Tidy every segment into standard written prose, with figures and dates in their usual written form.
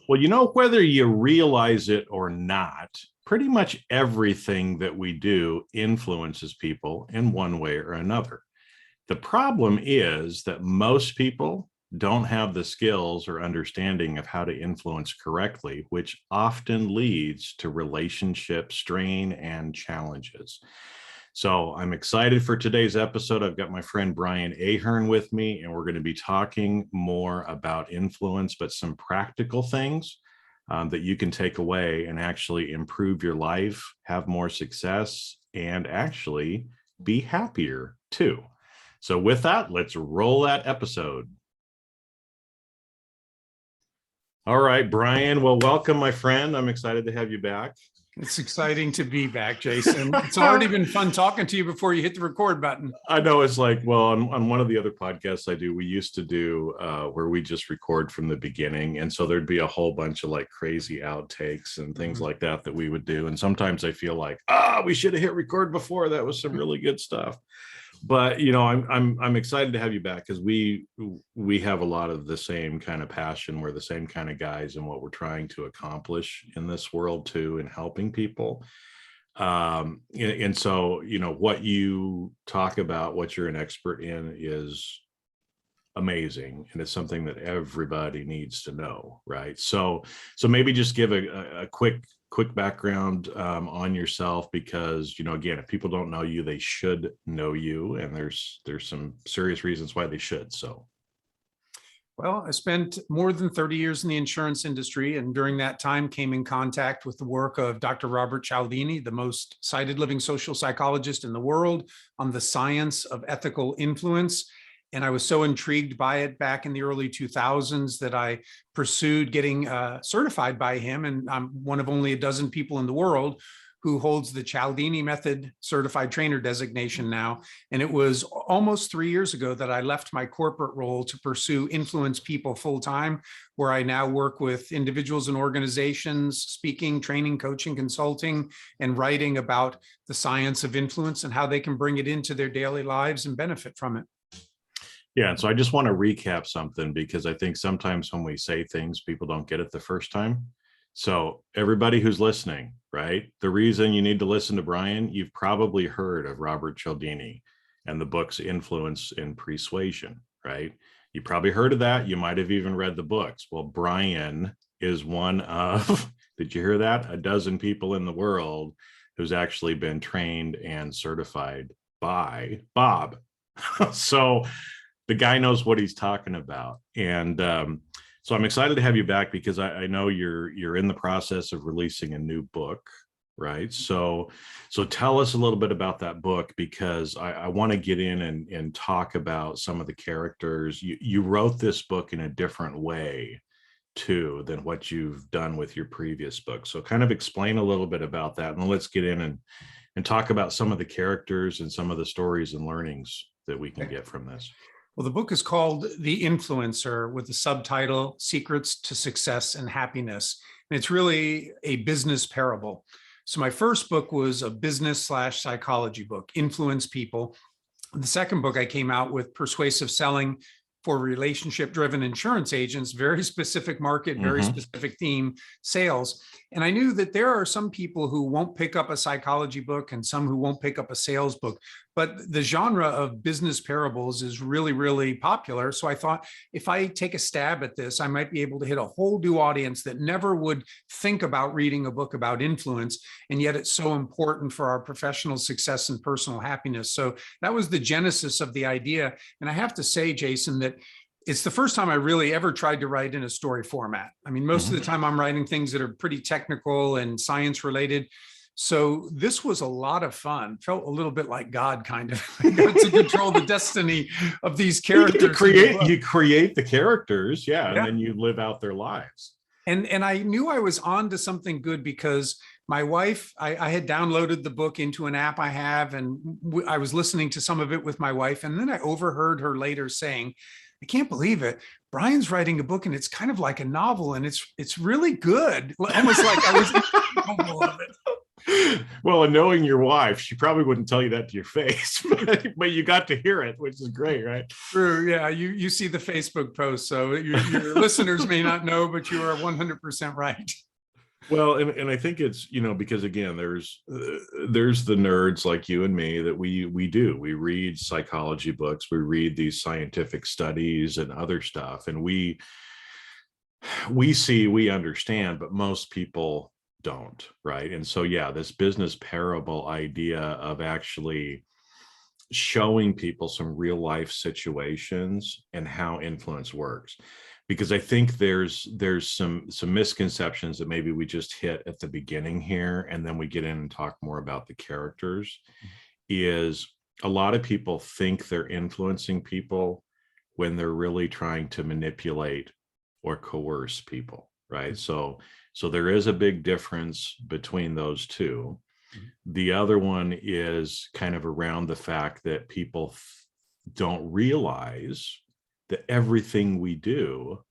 Well, whether you realize it or not, pretty much everything that we do influences people in one way or another. The problem is that most people don't have the skills or understanding of how to influence correctly, which often leads to relationship strain and challenges. So I'm excited for today's episode. I've got my friend Brian Ahearn with me, and we're going to be talking more about influence, but some practical things that you can take away and actually improve your life, have more success, and actually be happier too. So with that, let's roll that episode. All right, Brian. Well, welcome, my friend. I'm excited to have you back. It's exciting to be back, Jason. It's already been fun talking to you before you hit the record button. I know. It's like, well, on one of the other podcasts I do, we used to do where we just record from the beginning. And so there'd be a whole bunch of like crazy outtakes and things like that we would do. And sometimes I feel like, we should have hit record before. That was some really good stuff. But I'm excited to have you back because we have a lot of the same kind of passion. We're the same kind of guys in what we're trying to accomplish in this world too, in helping people. And so what you talk about, what you're an expert in, is amazing, and it's something that everybody needs to know, right? So maybe just give a quick background on yourself, because again, if people don't know you, they should know you, and there's some serious reasons why they should. So well, I spent more than 30 years in the insurance industry, and during that time came in contact with the work of Dr. Robert Cialdini, the most cited living social psychologist in the world, on the science of ethical influence. And I was so intrigued by it back in the early 2000s that I pursued getting certified by him. And I'm one of only a dozen people in the world who holds the Cialdini Method Certified Trainer designation now. And it was almost 3 years ago that I left my corporate role to pursue influence people full-time, where I now work with individuals and organizations, speaking, training, coaching, consulting, and writing about the science of influence and how they can bring it into their daily lives and benefit from it. Yeah, and so I just want to recap something, because I think sometimes when we say things, people don't get it the first time. So everybody who's listening, right? The reason you need to listen to Brian, you've probably heard of Robert Cialdini and the books Influence and Persuasion, right? You probably heard of that. You might have even read the books. Well, Brian is one of, did you hear that? A dozen people in the world who's actually been trained and certified by Bob. So the guy knows what he's talking about. And so I'm excited to have you back, because I know you're in the process of releasing a new book, right? So tell us a little bit about that book, because I want to get in and talk about some of the characters. You wrote this book in a different way too than what you've done with your previous book. So kind of explain a little bit about that, and let's get in and talk about some of the characters and some of the stories and learnings that we can get from this. Well, the book is called The Influencer, with the subtitle Secrets to Success and Happiness. And it's really a business parable. So my first book was a business/psychology book, Influence People. The second book I came out with, Persuasive Selling for Relationship-Driven Insurance Agents, very specific market, very specific theme, sales. And I knew that there are some people who won't pick up a psychology book and some who won't pick up a sales book. But the genre of business parables is really, really popular. So I thought, if I take a stab at this, I might be able to hit a whole new audience that never would think about reading a book about influence. And yet it's so important for our professional success and personal happiness. So that was the genesis of the idea. And I have to say, Jason, that it's the first time I really ever tried to write in a story format. I mean, most of the time I'm writing things that are pretty technical and science related. So this was a lot of fun. Felt a little bit like God, kind of. I got to control the destiny of these characters. You create the characters, and then you live out their lives. And I knew I was on to something good, because my wife, I had downloaded the book into an app I have, and I was listening to some of it with my wife. And then I overheard her later saying, I can't believe it, Brian's writing a book and it's kind of like a novel, and it's really good. Almost like I was capable of it. Well, and knowing your wife, she probably wouldn't tell you that to your face, but you got to hear it, which is great, right? True. Yeah. You see the Facebook post. So your listeners may not know, but you are 100% right. Well, and I think it's, because again, there's the nerds like you and me that we read psychology books, we read these scientific studies and other stuff, and we understand, but most people don't, right? And so yeah, this business parable idea of actually showing people some real life situations and how influence works, because I think there's some misconceptions that maybe we just hit at the beginning here, and then we get in and talk more about the characters. Is a lot of people think they're influencing people when they're really trying to manipulate or coerce people, right? So there is a big difference between those two. The other one is kind of around the fact that people don't realize that everything we do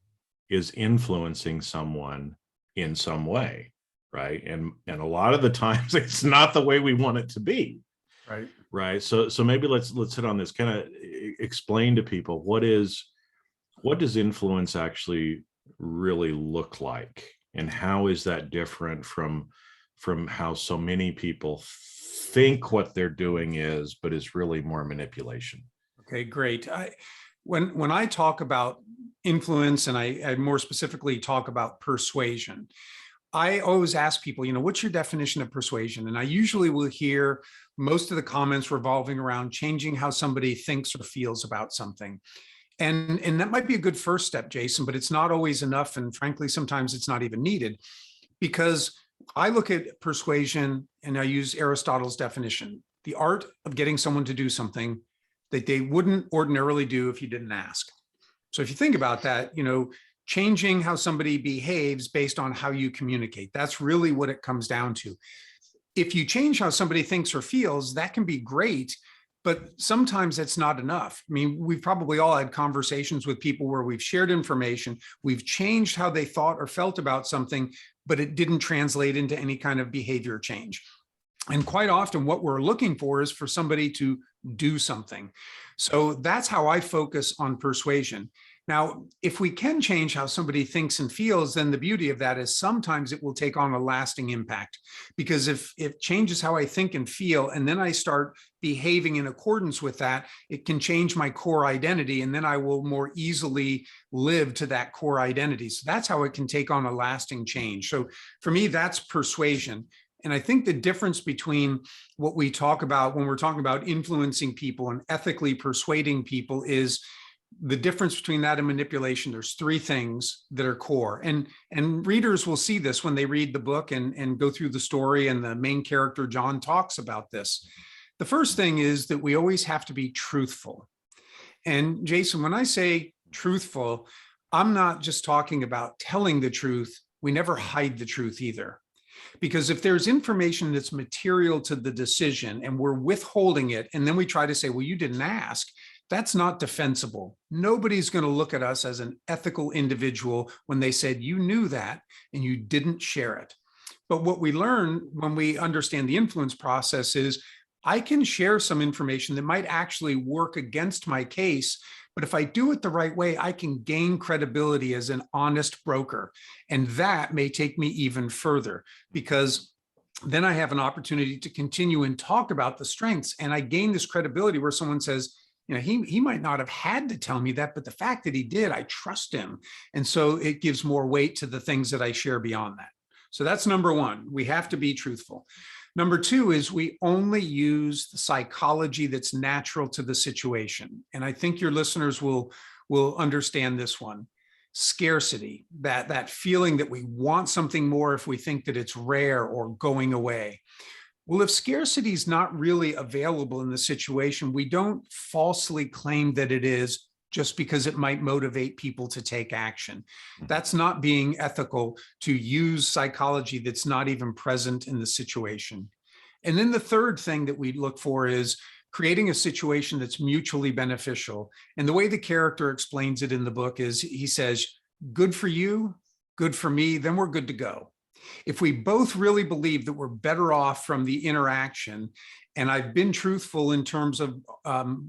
is influencing someone in some way, right? And a lot of the times it's not the way we want it to be. Right. So maybe let's hit on this, kind of explain to people what does influence actually really look like, and how is that different from how so many people think what they're doing is, but is really more manipulation. Okay, great. When I talk about influence, and I more specifically talk about persuasion, I always ask people, what's your definition of persuasion? And I usually will hear most of the comments revolving around changing how somebody thinks or feels about something. And that might be a good first step, Jason, but it's not always enough. And frankly, sometimes it's not even needed, because I look at persuasion and I use Aristotle's definition: the art of getting someone to do something that they wouldn't ordinarily do if you didn't ask. So if you think about that, changing how somebody behaves based on how you communicate, that's really what it comes down to. If you change how somebody thinks or feels, that can be great, but sometimes it's not enough. I mean, we've probably all had conversations with people where we've shared information, we've changed how they thought or felt about something, but it didn't translate into any kind of behavior change. And quite often what we're looking for is for somebody to do something. So that's how I focus on persuasion. Now, if we can change how somebody thinks and feels, then the beauty of that is sometimes it will take on a lasting impact. Because if it changes how I think and feel, and then I start behaving in accordance with that, it can change my core identity, and then I will more easily live to that core identity. So that's how it can take on a lasting change. So for me, that's persuasion. And I think the difference between what we talk about when we're talking about influencing people and ethically persuading people is the difference between that and manipulation. There's three things that are core. And readers will see this when they read the book and go through the story, and the main character, John, talks about this. The first thing is that we always have to be truthful. And Jason, when I say truthful, I'm not just talking about telling the truth. We never hide the truth either. Because if there's information that's material to the decision and we're withholding it, and then we try to say, well, you didn't ask, that's not defensible. Nobody's going to look at us as an ethical individual when they said you knew that and you didn't share it. But what we learn when we understand the influence process is I can share some information that might actually work against my case, but if I do it the right way, I can gain credibility as an honest broker. And that may take me even further, because then I have an opportunity to continue and talk about the strengths. And I gain this credibility where someone says, he might not have had to tell me that, but the fact that he did, I trust him. And so it gives more weight to the things that I share beyond that. So that's number one. We have to be truthful. Number two is we only use the psychology that's natural to the situation. And I think your listeners will understand this one. Scarcity, that feeling that we want something more if we think that it's rare or going away. Well, if scarcity is not really available in the situation, we don't falsely claim that it is just because it might motivate people to take action. That's not being ethical, to use psychology that's not even present in the situation. And then the third thing that we look for is creating a situation that's mutually beneficial. And the way the character explains it in the book is he says, good for you, good for me, then we're good to go. If we both really believe that we're better off from the interaction, and I've been truthful in terms of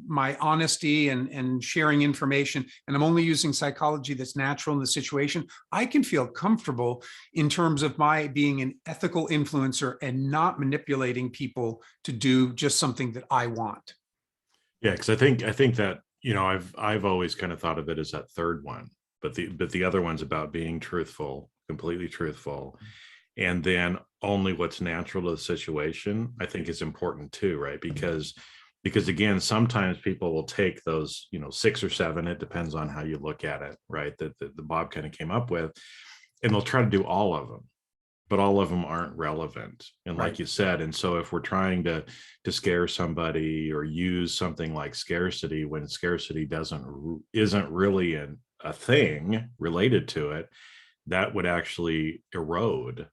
my honesty and sharing information, and I'm only using psychology that's natural in the situation, I can feel comfortable in terms of my being an ethical influencer and not manipulating people to do just something that I want. Yeah, because I think that, I've always kind of thought of it as that third one, but the other one's about being truthful, completely truthful, and then only what's natural to the situation, I think is important too, right? Because again, sometimes people will take those, 6 or 7, it depends on how you look at it, right? That the Bob kind of came up with, and they'll try to do all of them, but all of them aren't relevant. And like Right. you said, and so if we're trying to scare somebody or use something like scarcity when scarcity isn't really a thing related to it, that would actually erode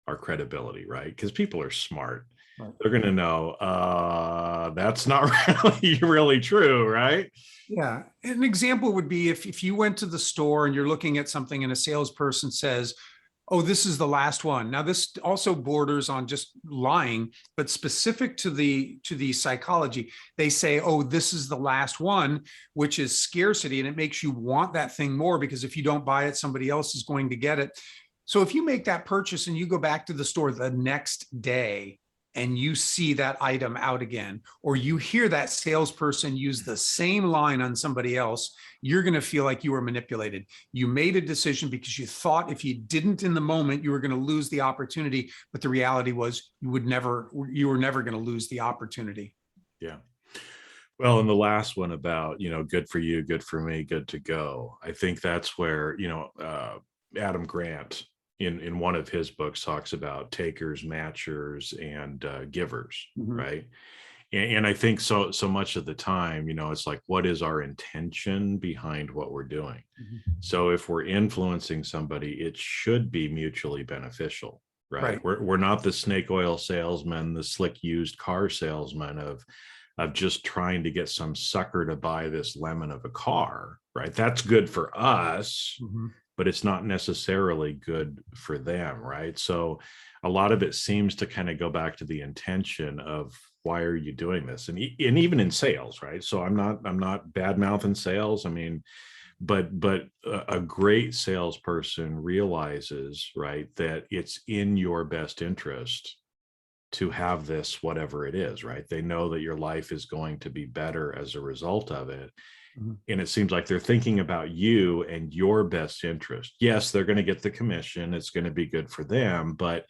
our credibility, right? Because people are smart. Right. They're going to know that's not really true, right? Yeah. An example would be if you went to the store and you're looking at something and a salesperson says, "Oh, this is the last one." Now, this also borders on just lying, but specific to the psychology, they say, "Oh, this is the last one," which is scarcity, and it makes you want that thing more because if you don't buy it, somebody else is going to get it. So if you make that purchase and you go back to the store the next day and you see that item out again, or you hear that salesperson use the same line on somebody else, you're going to feel like you were manipulated. You made a decision because you thought if you didn't in the moment, you were going to lose the opportunity. But the reality was you were never going to lose the opportunity. Yeah. Well, and the last one about, good for you, good for me, good to go. I think that's where, Adam Grant in one of his books talks about takers, matchers, and givers, Mhm. right? And I think so much of the time, it's like, what is our intention behind what we're doing? Mhm. So if we're influencing somebody, it should be mutually beneficial, right? Right. We're not the snake oil salesman, the slick used car salesman of just trying to get some sucker to buy this lemon of a car, right? That's good for us, Mhm. but it's not necessarily good for them, right? So a lot of it seems to kind of go back to the intention of why are you doing this, and even in sales, right? So I'm not bad mouthing sales. I mean, but a great salesperson realizes, right, that it's in your best interest to have this, whatever it is, right? They know that your life is going to be better as a result of it. Mhm. And it seems like they're thinking about you and your best interest. Yes, they're going to get the commission. It's going to be good for them. But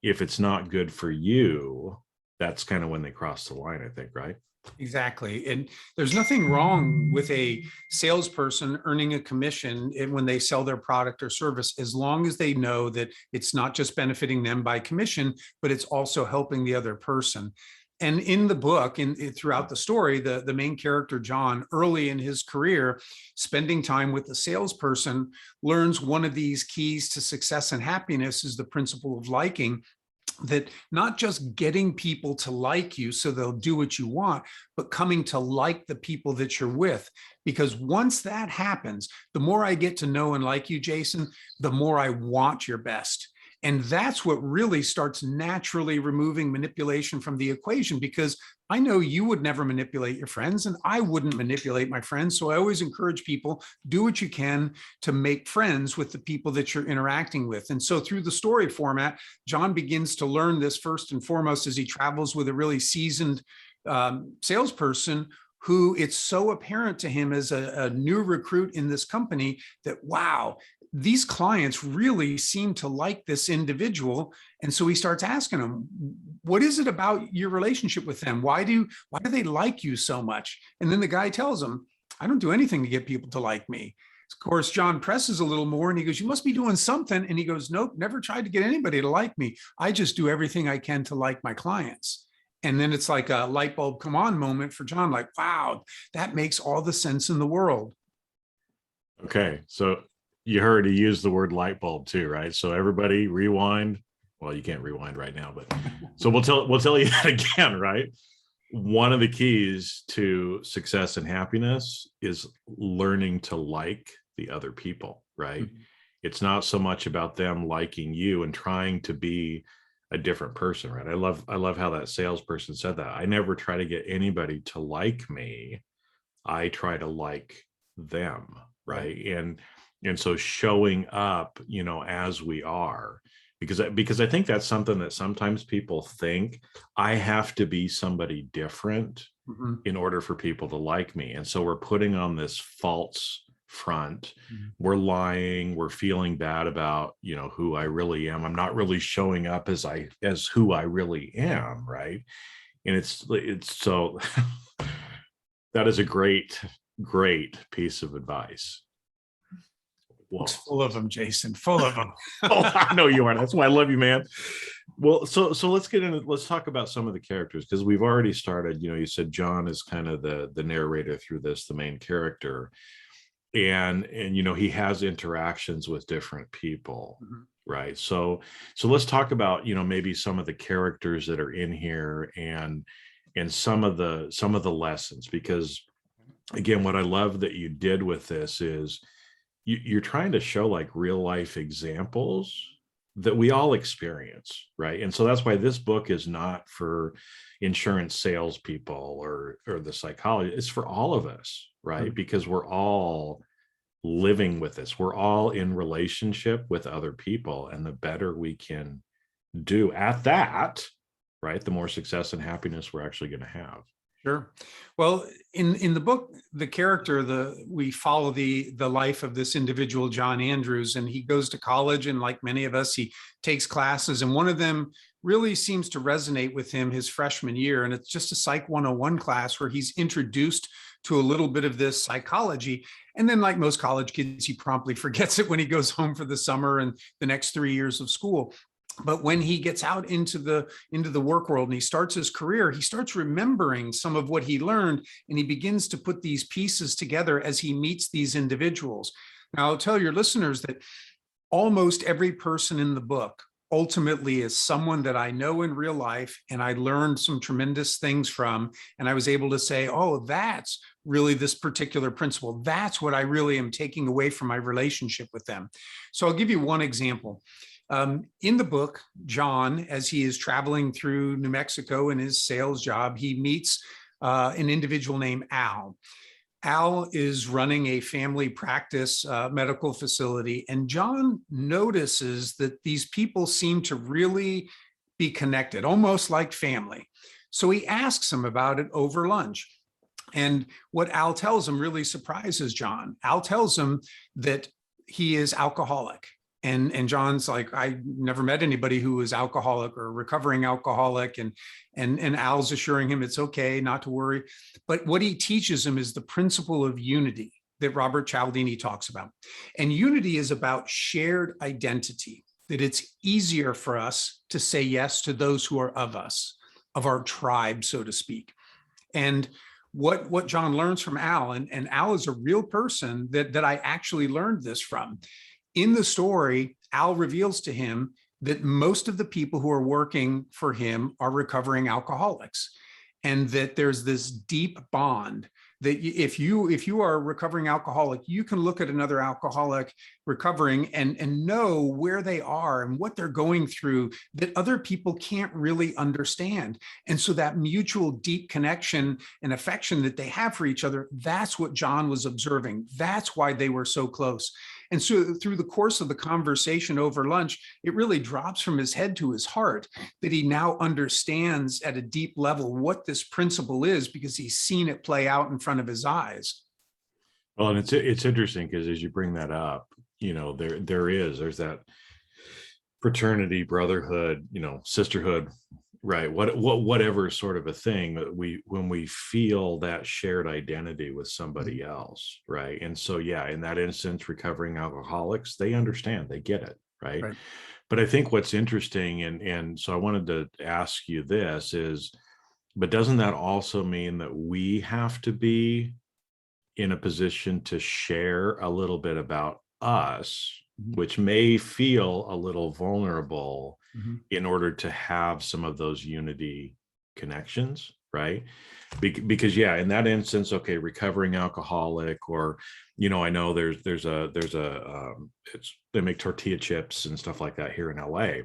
if it's not good for you, that's kind of when they cross the line, I think, right? Exactly. And there's nothing wrong with a salesperson earning a commission when they sell their product or service, as long as they know that it's not just benefiting them by commission, but it's also helping the other person. And in the book, throughout the story, the main character, John, early in his career, spending time with the salesperson, learns one of these keys to success and happiness is the principle of liking, that not just getting people to like you so they'll do what you want, but coming to like the people that you're with. Because once that happens, the more I get to know and like you, Jason, the more I want your best. And that's what really starts naturally removing manipulation from the equation, because I know you would never manipulate your friends and I wouldn't manipulate my friends. So I always encourage people, do what you can to make friends with the people that you're interacting with. And so through the story format, John begins to learn this first and foremost as he travels with a really seasoned salesperson who it's so apparent to him as a new recruit in this company that, wow, these clients really seem to like this individual. And so he starts asking them, what is it about your relationship with them? Why do they like you so much? And then the guy tells him, I don't do anything to get people to like me. Of course, John presses a little more and he goes, you must be doing something. And he goes, nope, never tried to get anybody to like me. I just do everything I can to like my clients. And then it's like a light bulb come on moment for John, like, wow, that makes all the sense in the world. Okay. So you heard he used the word light bulb too, right? So everybody rewind. Well, you can't rewind right now, but so we'll tell you that again, right? One of the keys to success and happiness is learning to like the other people, right? Mhm. It's not so much about them liking you and trying to be a different person, right? I love how that salesperson said that. I never try to get anybody to like me. I try to like them, right? And so showing up, as we are, because I think that's something that sometimes people think I have to be somebody different Mhm. in order for people to like me. And so we're putting on this false front. Mhm. We're lying, we're feeling bad about, who I really am. I'm not really showing up as who I really am, right? And it's so that is a great piece of advice. Books Whoa. full of them, Jason, full of them. Oh, I know you are. That's why I love you, man. Well, so let's talk about some of the characters, because we've already started. You said John is kind of the narrator through this, the main character, and he has interactions with different people, Mhm. right? So let's talk about maybe some of the characters that are in here, and some of the lessons, because again, what I love that you did with this is you're trying to show like real life examples that we all experience, right? And so that's why this book is not for insurance salespeople or the psychology. It's for all of us, right? Mhm. Because we're all living with this. We're all in relationship with other people, and the better we can do at that, right, the more success and happiness we're actually going to have. Sure. Well, in the book, the character, we follow the life of this individual, John Andrews, and he goes to college, and like many of us, he takes classes, and one of them really seems to resonate with him his freshman year, and it's just a Psych 101 class where he's introduced to a little bit of this psychology. And then, like most college kids, he promptly forgets it when he goes home for the summer and the next 3 years of school. But when he gets out into the work world and he starts his career, he starts remembering some of what he learned, and he begins to put these pieces together as he meets these individuals. Now, I'll tell your listeners that almost every person in the book ultimately is someone that I know in real life, and I learned some tremendous things from, and I was able to say, oh, that's really this particular principle. That's what I really am taking away from my relationship with them. So I'll give you one example. In the book, John, as he is traveling through New Mexico in his sales job, he meets an individual named Al. Al is running a family practice medical facility, and John notices that these people seem to really be connected, almost like family. So he asks him about it over lunch. And what Al tells him really surprises John. Al tells him that he is alcoholic. And John's like, I never met anybody who was alcoholic or recovering alcoholic. And Al's assuring him it's okay, not to worry. But what he teaches him is the principle of unity that Robert Cialdini talks about. And unity is about shared identity, that it's easier for us to say yes to those who are of us, of our tribe, so to speak. And what John learns from Al, and Al is a real person that I actually learned this from. In the story, Al reveals to him that most of the people who are working for him are recovering alcoholics, and that there's this deep bond that if you are a recovering alcoholic, you can look at another alcoholic recovering and know where they are and what they're going through that other people can't really understand. And so that mutual deep connection and affection that they have for each other, that's what John was observing. That's why they were so close. And so through the course of the conversation over lunch, it really drops from his head to his heart that he now understands at a deep level what this principle is, because he's seen it play out in front of his eyes. Well, and it's interesting because as you bring that up, there's that fraternity, brotherhood, sisterhood, right? Whatever sort of a thing that when we feel that shared identity with somebody else, right? And so, yeah, in that instance, recovering alcoholics, they understand, they get it, right? Right. But I think what's interesting, and so I wanted to ask you this is, but doesn't that also mean that we have to be in a position to share a little bit about us, which may feel a little vulnerable, Mhm. in order to have some of those unity connections? right? Because yeah, in that instance, okay, recovering alcoholic, or I know there's a they make tortilla chips and stuff like that here in LA.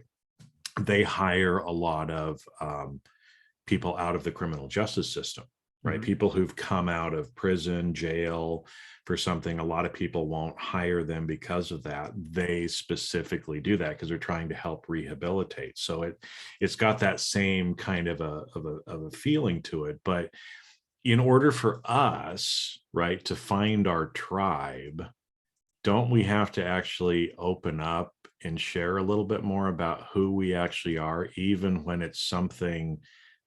They hire a lot of people out of the criminal justice system, right? Mhm. People who've come out of prison, jail for something. A lot of people won't hire them because of that. They specifically do that because they're trying to help rehabilitate. So it's got that same kind of a feeling to it. But in order for us, right, to find our tribe, don't we have to actually open up and share a little bit more about who we actually are, even when it's something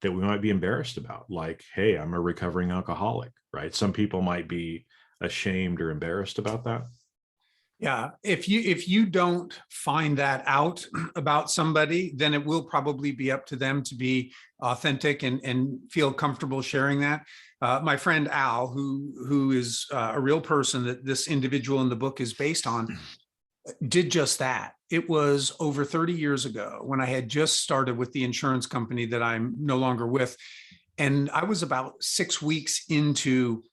that we might be embarrassed about? Like, hey, I'm a recovering alcoholic, right? Some people might be ashamed or embarrassed about that. Yeah, if you don't find that out about somebody, then it will probably be up to them to be authentic and feel comfortable sharing that. My friend Al, who is a real person that this individual in the book is based on, did just that. It was over 30 years ago when I had just started with the insurance company that I'm no longer with. And I was about 6 weeks into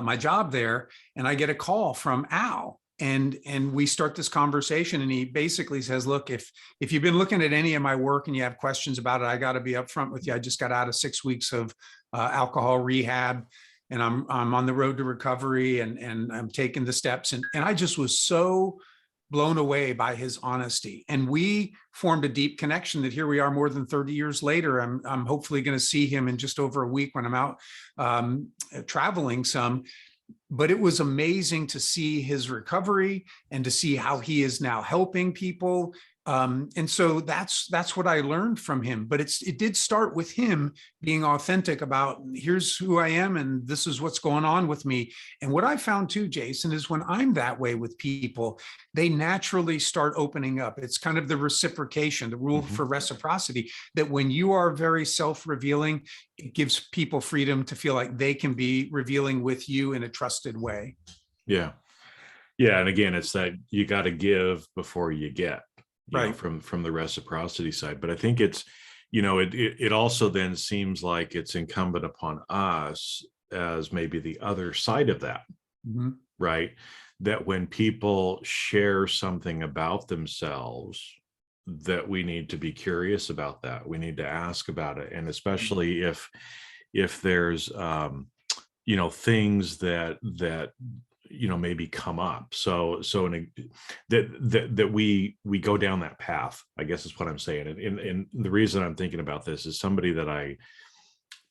my job there, and I get a call from Al. And we start this conversation, and he basically says, look, if you've been looking at any of my work and you have questions about it, I got to be upfront with you. I just got out of 6 weeks of alcohol rehab, and I'm on the road to recovery, and I'm taking the steps. And I just was so blown away by his honesty. And we formed a deep connection that here we are more than 30 years later. I'm hopefully going to see him in just over a week when I'm out traveling some. But it was amazing to see his recovery and to see how he is now helping people. And so that's what I learned from him. But it did start with him being authentic about, here's who I am and this is what's going on with me. And what I found too, Jason, is when I'm that way with people, they naturally start opening up. It's kind of the reciprocation, the rule for reciprocity, that when you are very self-revealing, it gives people freedom to feel like they can be revealing with you in a trusted way. Yeah. Yeah. And again, it's that you got to give before you get, Right. from the reciprocity side. But I think it's, it also then seems like it's incumbent upon us as maybe the other side of that, Mhm. right? That when people share something about themselves, that we need to be curious about that. We need to ask about it. And especially if there's things that maybe come up. So that we go down that path, I guess is what I'm saying. And the reason I'm thinking about this is somebody that I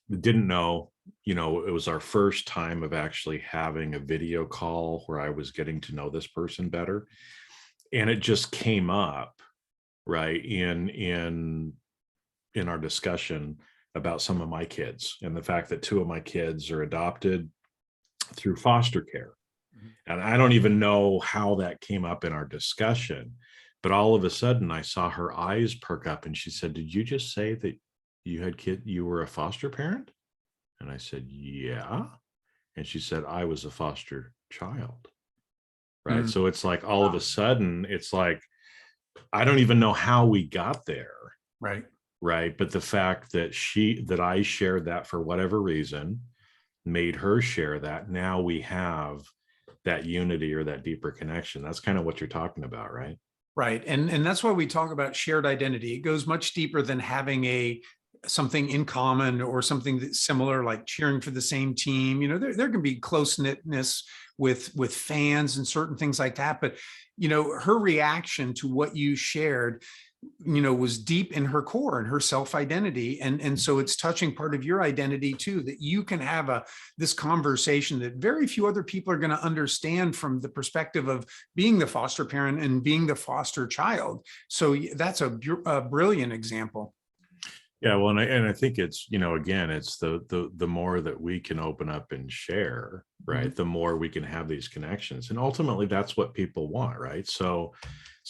didn't know. It was our first time of actually having a video call where I was getting to know this person better. And it just came up, right, in our discussion about some of my kids and the fact that two of my kids are adopted through foster care. And I don't even know how that came up in our discussion, but all of a sudden I saw her eyes perk up and she said, "Did you just say that you were a foster parent?" And I said, "Yeah." And she said, "I was a foster child." Right. Mhm. So it's like all of a sudden, it's like, I don't even know how we got there. Right. Right. But the fact that I shared that for whatever reason made her share that, now we have that unity or that deeper connection. That's kind of what you're talking about, right? Right. And that's why we talk about shared identity. It goes much deeper than having something in common or something that's similar, like cheering for the same team. There can be close knitness with fans and certain things like that. But her reaction to what you shared was deep in her core and her self-identity. And so it's touching part of your identity too, that you can have this conversation that very few other people are going to understand from the perspective of being the foster parent and being the foster child. So that's a brilliant example. Yeah, well, and I think it's, again, it's the more that we can open up and share, right, Mhm. the more we can have these connections, and ultimately that's what people want, right? So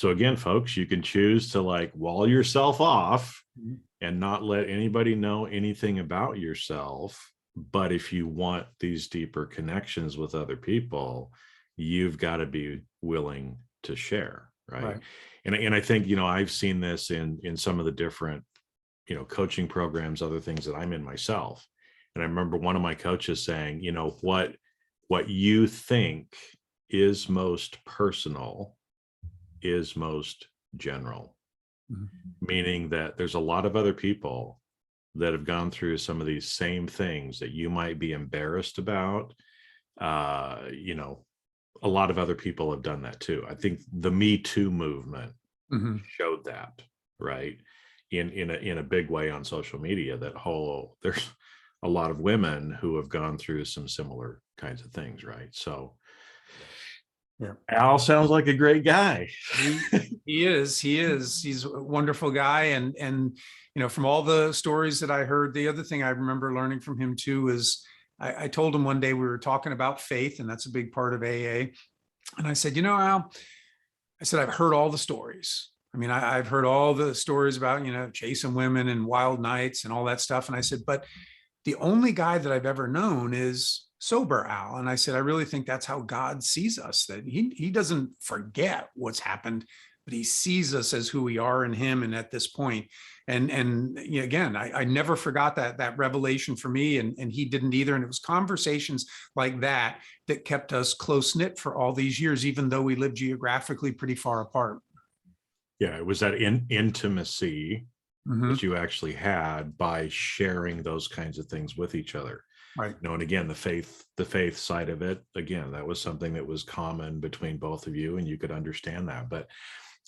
again, folks, you can choose to like wall yourself off Mhm. and not let anybody know anything about yourself. But if you want these deeper connections with other people, you've got to be willing to share, right? Right. And I think, I've seen this in some of the different coaching programs, other things that I'm in myself. And I remember one of my coaches saying, what you think is most personal is most general, meaning that there's a lot of other people that have gone through some of these same things that you might be embarrassed about. A lot of other people have done that too. I think the Me Too movement showed that, right? In a big way on social media, there's a lot of women who have gone through some similar kinds of things, right? So Yeah. Al sounds like a great guy. He is. He's a wonderful guy. And from all the stories that I heard, the other thing I remember learning from him too is I told him one day, we were talking about faith, and that's a big part of AA. And I said, Al, I said, I've heard all the stories. I mean, I've heard all the stories about, chasing women and wild nights and all that stuff. And I said, but the only guy that I've ever known is sober Al. And I said, I really think that's how God sees us, that he doesn't forget what's happened, but he sees us as who we are in him. And at this point, and again, I never forgot that revelation for me, and he didn't either. And it was conversations like that kept us close knit for all these years, even though we lived geographically pretty far apart. Yeah, it was that intimacy that you actually had by sharing those kinds of things with each other. Right. And again, the faith side of it, again, that was something that was common between both of you, and you could understand that. But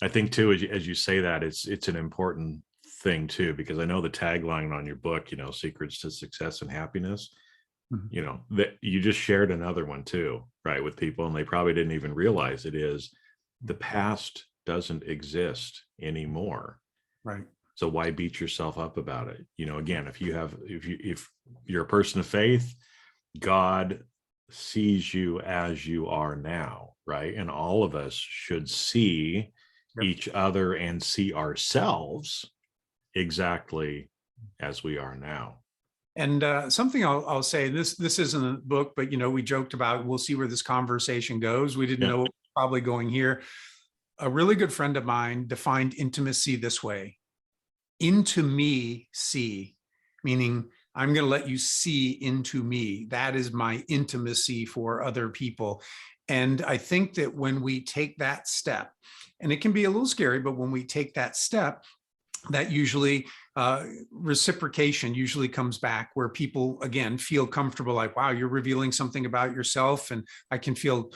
I think too, as you say that, it's an important thing too, because I know the tagline on your book, Secrets to Success and Happiness, that you just shared another one too, right, with people, and they probably didn't even realize it is the past doesn't exist anymore. Right. So why beat yourself up about it? Again, if you're a person of faith, God sees you as you are now, right? And all of us should see each other and see ourselves exactly as we are now. And something I'll say, this isn't a book, but we joked about, we'll see where this conversation goes. We didn't know it was probably going here. A really good friend of mine defined intimacy this way: into me, see, meaning I'm going to let you see into me. That is my intimacy for other people. And I think that when we take that step, and it can be a little scary, but when we take that step, that usually reciprocation usually comes back, where people again feel comfortable, like, wow, you're revealing something about yourself, and I can feel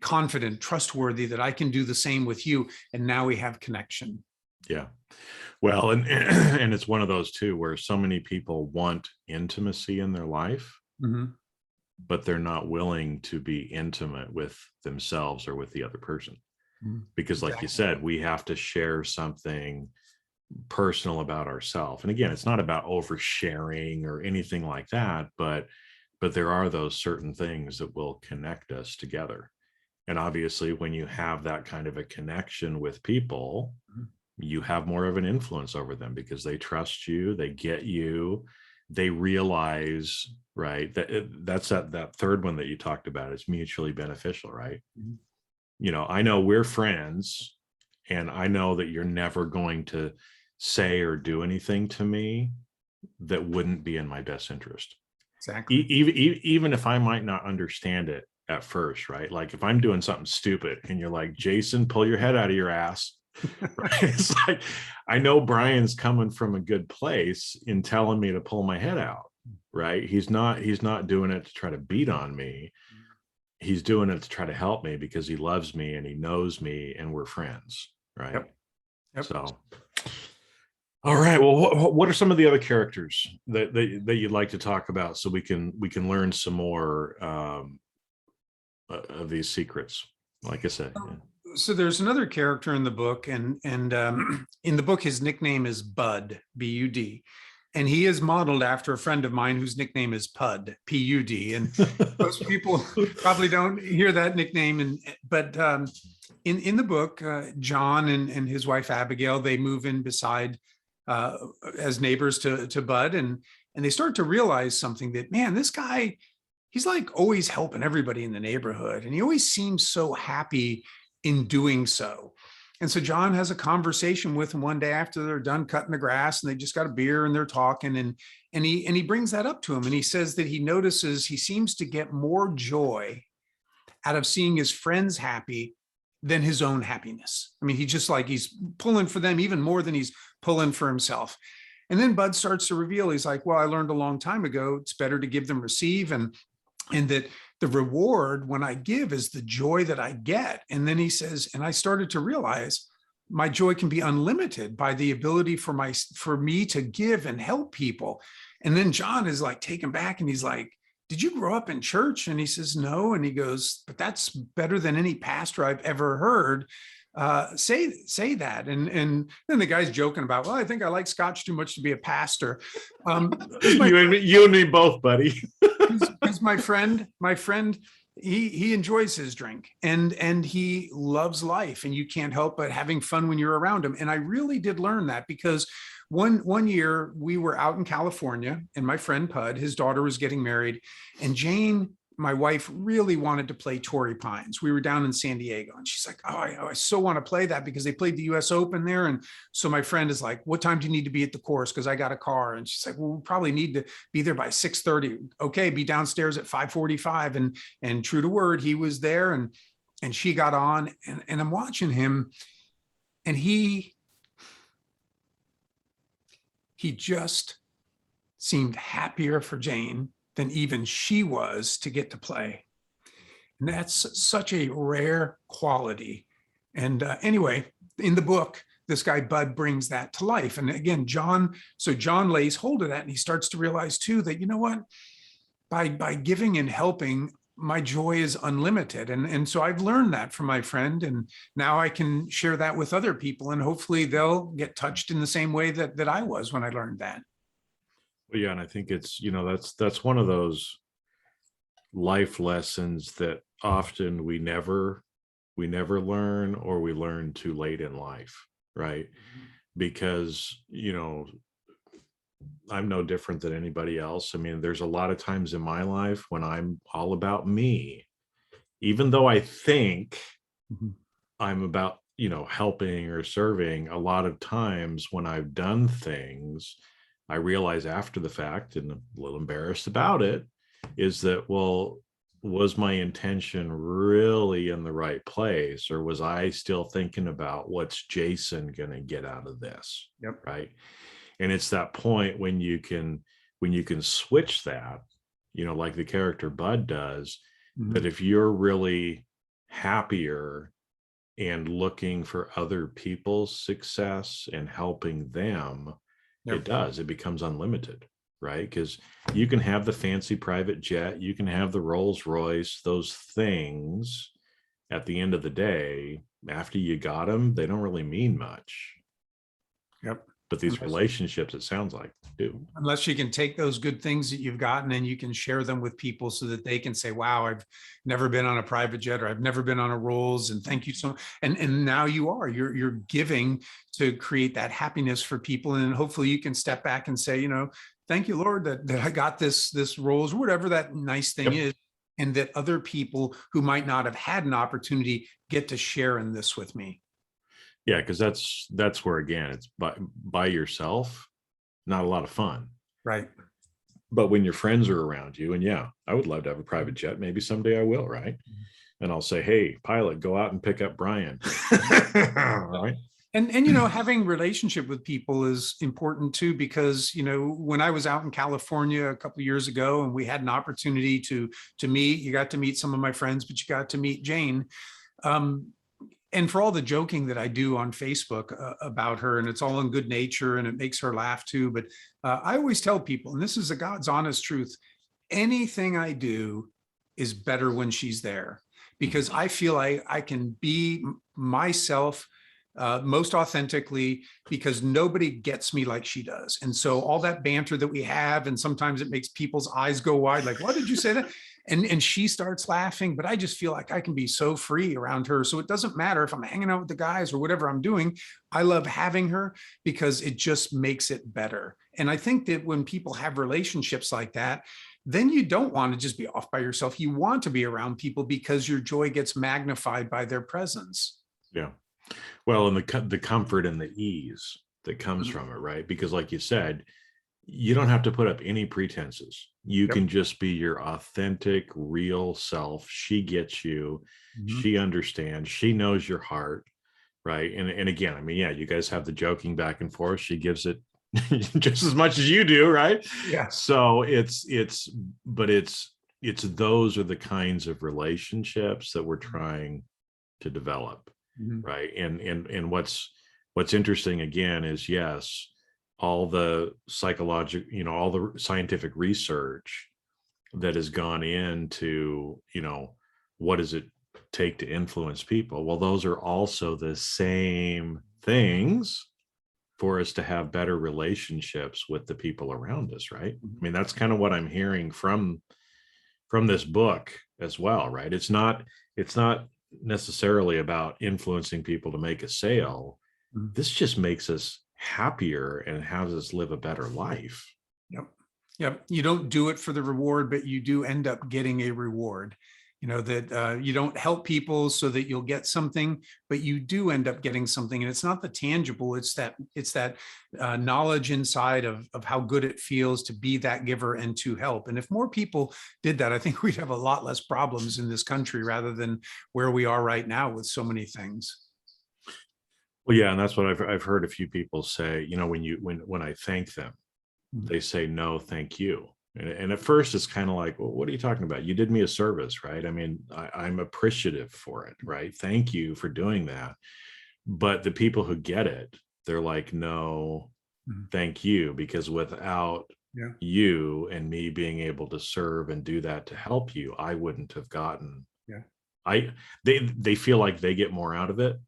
confident, trustworthy that I can do the same with you. And now we have connection. Yeah. Well, and it's one of those too, where so many people want intimacy in their life, but they're not willing to be intimate with themselves or with the other person. Because like you said, we have to share something personal about ourselves. And again, it's not about oversharing or anything like that, but there are those certain things that will connect us together. And obviously, when you have that kind of a connection with people, you have more of an influence over them because they trust you, they get you, they realize, right, that's that third one that you talked about, is mutually beneficial, right? I know we're friends, and I know that you're never going to say or do anything to me that wouldn't be in my best interest. Exactly. Even if I might not understand it at first, right? Like if I'm doing something stupid and you're like, Jason, pull your head out of your ass. Right? It's like, I know Brian's coming from a good place in telling me to pull my head out, right? He's not doing it to try to beat on me. He's doing it to try to help me because he loves me and he knows me and we're friends, right? Yep. So, all right. Well, what are some of the other characters that you'd like to talk about, so we can learn some more of these secrets? Like I said. So there's another character in the book, and in the book, his nickname is Bud, B-U-D. And he is modeled after a friend of mine whose nickname is Pud, P-U-D. And most people probably don't hear that nickname. But in the book, John and his wife, Abigail, they move in beside as neighbors to Bud. And they start to realize something, that, man, this guy, he's like always helping everybody in the neighborhood. And he always seems so happy in doing so. And so John has a conversation with him one day after they're done cutting the grass and they just got a beer and they're talking. And he brings that up to him. And he says that he notices he seems to get more joy out of seeing his friends happy than his own happiness. I mean, he just like, he's pulling for them even more than he's pulling for himself. And then Bud starts to reveal, he's like, well, I learned a long time ago, it's better to give than receive. And that the reward when I give is the joy that I get. And then he says, and I started to realize my joy can be unlimited by the ability for me to give and help people. And then John is like taken back and he's like, did you grow up in church? And he says, no. And he goes, but that's better than any pastor I've ever heard say that. And then the guy's joking about, well, I think I like scotch too much to be a pastor. You and me both, buddy. He's my friend, he enjoys his drink and he loves life, and you can't help but having fun when you're around him. And I really did learn that because one year we were out in California and my friend Pud, his daughter was getting married, and Jane, my wife, really wanted to play Torrey Pines. We were down in San Diego and she's like, oh, I so want to play that because they played the US Open there. And so my friend is like, what time do you need to be at the course? Because I got a car. And she's like, well, we probably need to be there by 6:30. Okay, be downstairs at 5:45. And true to word, he was there and she got on and I'm watching him and he just seemed happier for Jane than even she was to get to play. And that's such a rare quality. And anyway, in the book, this guy Bud brings that to life. And again, John lays hold of that and he starts to realize too that, you know what, by giving and helping, my joy is unlimited. And so I've learned that from my friend, and now I can share that with other people, and hopefully they'll get touched in the same way that I was when I learned that. Well, yeah, and I think it's, that's one of those life lessons that often we never learn, or we learn too late in life, right? Because, I'm no different than anybody else. I mean, there's a lot of times in my life when I'm all about me, even though I think I'm about, helping or serving, a lot of times when I've done things, I realize after the fact, and I'm a little embarrassed about it, is that, well, was my intention really in the right place? Or was I still thinking about what's Jason going to get out of this? Yep. Right. And it's that point when you can switch that, like the character Bud does, that if you're really happier and looking for other people's success and helping them, it becomes unlimited, right? Because you can have the fancy private jet, you can have the Rolls Royce, those things at the end of the day, after you got them, they don't really mean much. Yep. But these relationships, it sounds like, do. Unless you can take those good things that you've gotten and you can share them with people so that they can say, wow, I've never been on a private jet, or I've never been on a Rolls, and thank you so much. And now you're giving to create that happiness for people. And hopefully you can step back and say, thank you, Lord, that I got this Rolls, whatever that nice thing is, and that other people who might not have had an opportunity get to share in this with me. Yeah, because that's where, again, it's by yourself, not a lot of fun. Right. But when your friends are around you, and yeah, I would love to have a private jet. Maybe someday I will, right? And I'll say, hey, pilot, go out and pick up Brian. Right. And having relationship with people is important too, because, when I was out in California a couple of years ago and we had an opportunity to meet, you got to meet some of my friends, but you got to meet Jane. And for all the joking that I do on Facebook about her, and it's all in good nature and it makes her laugh too. But I always tell people, and this is a God's honest truth, anything I do is better when she's there, because I feel I can be myself most authentically, because nobody gets me like she does. And so all that banter that we have, and sometimes it makes people's eyes go wide, like, what did you say that? And she starts laughing, but I just feel like I can be so free around her. So it doesn't matter if I'm hanging out with the guys or whatever I'm doing. I love having her because it just makes it better. And I think that when people have relationships like that, then you don't want to just be off by yourself. You want to be around people because your joy gets magnified by their presence. Yeah. Well, and the comfort and the ease that comes Mhm. from it, right? Because like you said, you don't have to put up any pretenses. You Yep. can just be your authentic, real self. She gets you. Mhm. She understands. She knows your heart, right? And again, I mean, yeah, you guys have the joking back and forth. She gives it just as much as you do, right? Yeah. So but it's those are the kinds of relationships that we're trying to develop, Mhm. right? And what's interesting again is, yes, all the psychological, all the scientific research that has gone into, what does it take to influence people? Well, those are also the same things for us to have better relationships with the people around us, right? I Mhm. mean, that's kind of what I'm hearing from this book as well, right? It's not necessarily about influencing people to make a sale. Mhm. This just makes us happier and has us live a better life. Yep. Yep. You don't do it for the reward, but you do end up getting a reward. That you don't help people so that you'll get something, but you do end up getting something. And it's not the tangible, it's that knowledge inside of how good it feels to be that giver and to help. And if more people did that, I think we'd have a lot less problems in this country rather than where we are right now with so many things. Well, yeah, and that's what I've heard a few people say. When I thank them, Mhm. they say no, thank you. And at first, it's kind of like, well, what are you talking about? You did me a service, right? I mean, I'm appreciative for it, right? Thank you for doing that. But the people who get it, they're like, no, Mhm. thank you, because without Yeah. you and me being able to serve and do that to help you, I wouldn't have gotten. Yeah. I they feel like they get more out of it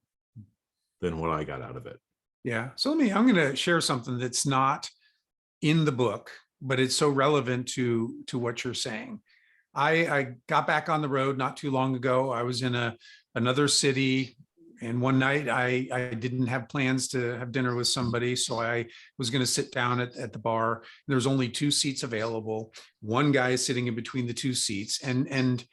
than what I got out of it. Yeah. So I'm going to share something that's not in the book, but it's so relevant to what you're saying. I got back on the road not too long ago. I was in another city, and one night I didn't have plans to have dinner with somebody, so I was going to sit down at the bar. There's only two seats available. One guy is sitting in between the two seats, and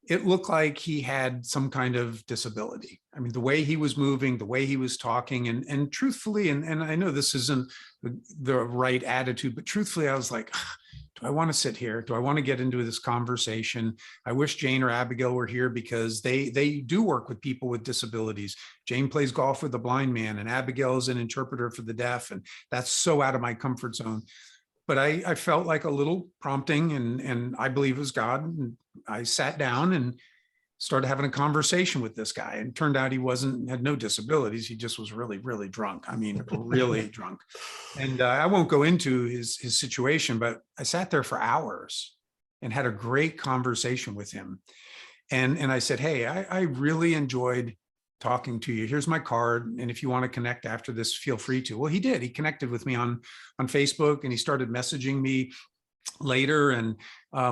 it looked like he had some kind of disability. I mean, the way he was moving, the way he was talking, and truthfully, and I know this isn't the right attitude, but truthfully, I was like, do I want to sit here? Do I want to get into this conversation? I wish Jane or Abigail were here because they do work with people with disabilities. Jane plays golf with a blind man, and Abigail is an interpreter for the deaf, and that's so out of my comfort zone. But I felt like a little prompting, and I believe it was God. And I sat down and started having a conversation with this guy, and it turned out he had no disabilities. He just was really, really drunk. I mean, really drunk. And I won't go into his situation, but I sat there for hours and had a great conversation with him. And I said, hey, I really enjoyed talking to you. Here's my card, and if you want to connect after this, feel free to. Well, he did. He connected with me on Facebook, and he started messaging me later, and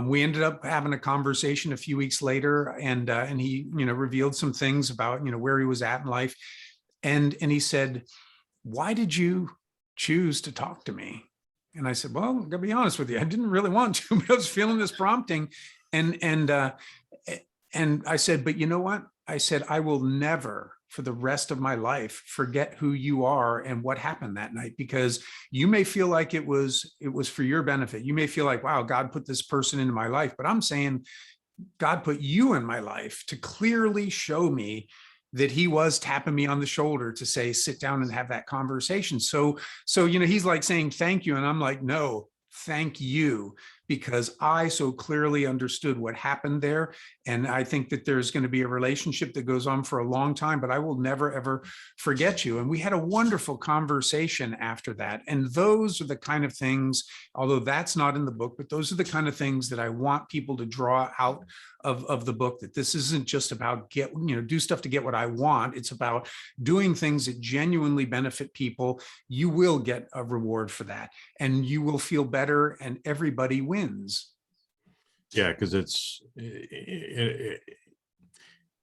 we ended up having a conversation a few weeks later, and he revealed some things about where he was at in life, and he said, why did you choose to talk to me? And I said, well, I'm gonna be honest with you, I didn't really want to, but I was feeling this prompting. And and uh and I said, but you know what? I said, I will never for the rest of my life forget who you are and what happened that night, because you may feel like it was for your benefit. You may feel like, wow, God put this person into my life, but I'm saying God put you in my life to clearly show me that he was tapping me on the shoulder to say, sit down and have that conversation. So he's like saying thank you. And I'm like, no, thank you, because I so clearly understood what happened there. And I think that there's going to be a relationship that goes on for a long time, but I will never, ever forget you. And we had a wonderful conversation after that. And those are the kind of things, although that's not in the book, but those are the kind of things that I want people to draw out of the book, that this isn't just about do stuff to get what I want. It's about doing things that genuinely benefit people. You will get a reward for that, and you will feel better, and everybody wins. Yeah, because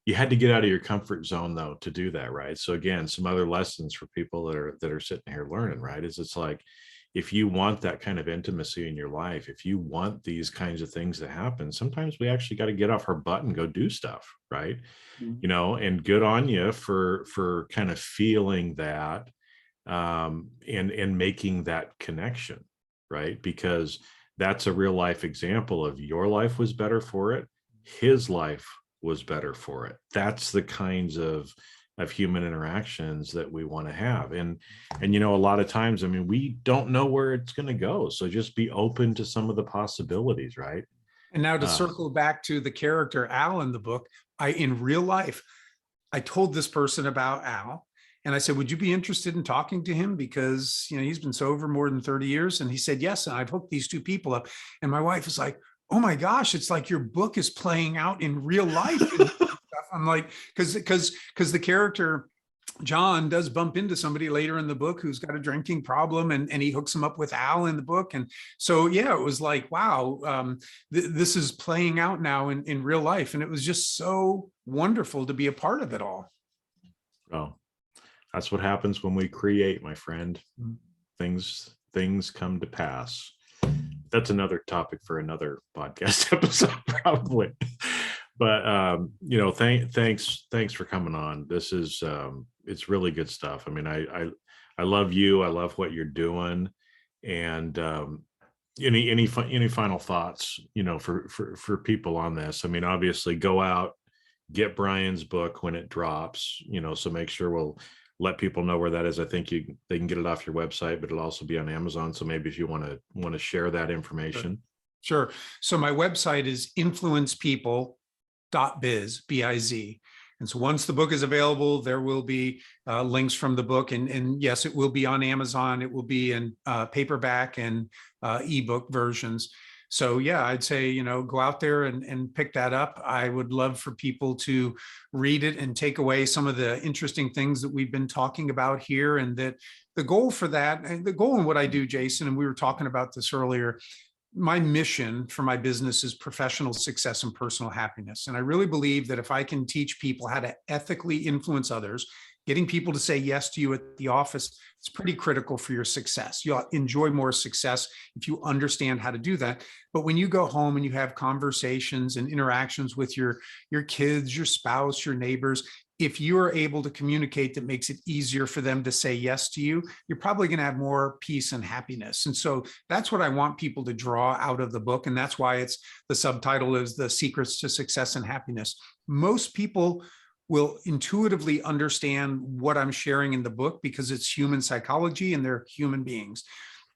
you had to get out of your comfort zone though to do that, right? So again, some other lessons for people that are sitting here learning, right? Is it's like if you want that kind of intimacy in your life, if you want these kinds of things to happen, sometimes we actually got to get off our butt and go do stuff, right? Mhm. You know, and good on you for kind of feeling that, and making that connection, right? Because that's a real life example of your life was better for it, his life was better for it. That's the kinds of human interactions that we want to have. And you know, a lot of times, I mean, we don't know where it's going to go, so just be open to some of the possibilities, right? And now to uh, circle back to the character Al in the book, in real life, I told this person about Al, and I said, would you be interested in talking to him? Because, you know, he's been sober more than 30 years. And he said, yes. And I've hooked these two people up. And my wife is like, oh my gosh, it's like your book is playing out in real life. And stuff. I'm like, because the character John does bump into somebody later in the book who's got a drinking problem, and he hooks him up with Al in the book. And so, yeah, it was like, wow, this is playing out now in real life. And it was just so wonderful to be a part of it all. well, that's what happens when we create, my friend. Mm. Things come to pass. That's another topic for another podcast episode, probably. But you know, thanks for coming on. This is it's really good stuff. I mean, I love you. I love what you're doing. And any final thoughts, you know, for people on this? I mean, obviously, go out, get Brian's book when it drops. You know, so make sure we'll let people know where that is. I think they can get it off your website, but it'll also be on Amazon. So maybe if you want to share that information. Sure. So my website is influencepeople.biz, B-I-Z. And so once the book is available, there will be links from the book. And yes, it will be on Amazon. It will be in paperback and ebook versions. So yeah, I'd say, you know, go out there and pick that up. I would love for people to read it and take away some of the interesting things that we've been talking about here. And that the goal for that, and the goal in what I do, Jason, and we were talking about this earlier, my mission for my business is professional success and personal happiness. And I really believe that if I can teach people how to ethically influence others, getting people to say yes to you at the office, it's pretty critical for your success. You'll enjoy more success if you understand how to do that. But when you go home and you have conversations and interactions with your kids, your spouse, your neighbors, if you are able to communicate that makes it easier for them to say yes to you, you're probably going to have more peace and happiness. And so that's what I want people to draw out of the book. And that's why the subtitle is The Secrets to Success and Happiness. Most people will intuitively understand what I'm sharing in the book because it's human psychology and they're human beings.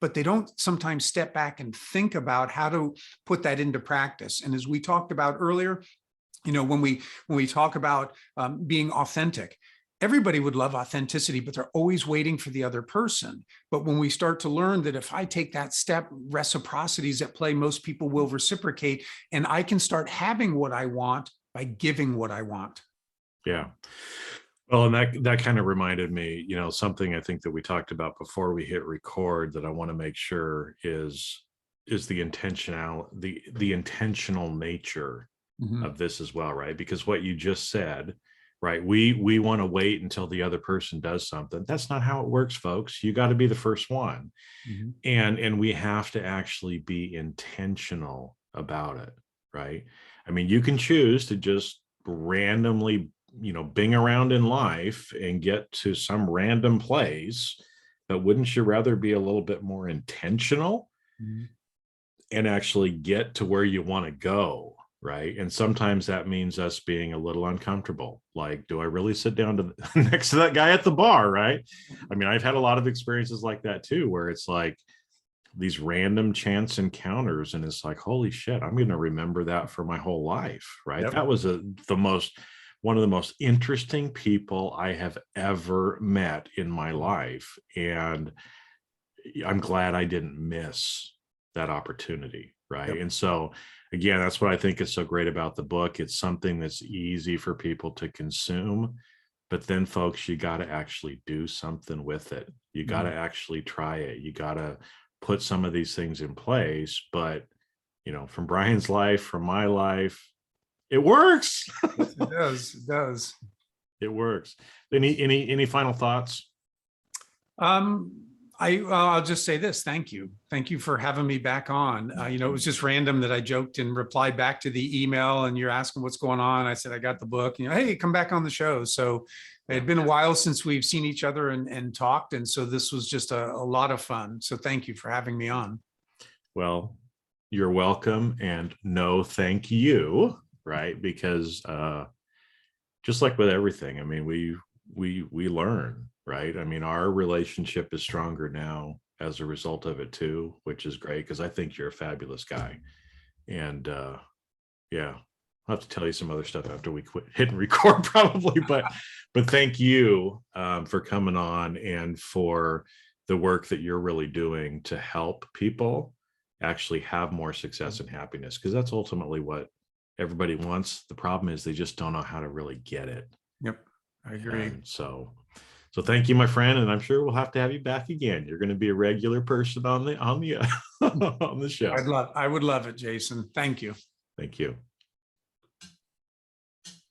But they don't sometimes step back and think about how to put that into practice. And as we talked about earlier, you know, when we talk about being authentic, everybody would love authenticity, but they're always waiting for the other person. But when we start to learn that if I take that step, reciprocity is at play, most people will reciprocate, and I can start having what I want by giving what I want. Yeah. Well, and that kind of reminded me, you know, something I think that we talked about before we hit record that I want to make sure is the intentional nature Mhm. of this as well, right? Because what you just said, right? We want to wait until the other person does something. That's not how it works, folks. You got to be the first one. Mhm. And we have to actually be intentional about it, right? I mean, you can choose to just randomly, you know, bing around in life and get to some random place, but wouldn't you rather be a little bit more intentional Mhm. and actually get to where you want to go, right? And sometimes that means us being a little uncomfortable. Like, do I really sit down to next to that guy at the bar, right? I mean, I've had a lot of experiences like that too, where it's like these random chance encounters, and it's like, holy shit, I'm going to remember that for my whole life, right? Yep. That was one of the most interesting people I have ever met in my life, and I'm glad I didn't miss that opportunity, right? Yep. And so again, that's what I think is so great about the book. It's something that's easy for people to consume, but then folks, you got to actually do something with it. You got to Mhm. actually try it. You got to put some of these things in place. But you know, from Brian's life, from my life, it works. Yes, it does. It does. It works. Any final thoughts? Um, I'll just say this. Thank you. Thank you for having me back on. It was just random that I joked and replied back to the email, and you're asking what's going on. I said, I got the book, hey, come back on the show. So it had been a while since we've seen each other and talked. And so this was just a lot of fun. So thank you for having me on. Well, you're welcome. And no, thank you. Right. Because just like with everything, I mean, we learn, right? I mean, our relationship is stronger now as a result of it too, which is great because I think you're a fabulous guy. And yeah, I'll have to tell you some other stuff after we quit hit and record probably, but thank you for coming on and for the work that you're really doing to help people actually have more success and happiness, because that's ultimately what everybody wants. The problem is they just don't know how to really get it. Yep, I agree. And so thank you, my friend, and I'm sure we'll have to have you back again. You're going to be a regular person on the on the show. I would love it, Jason. Thank you. Thank you.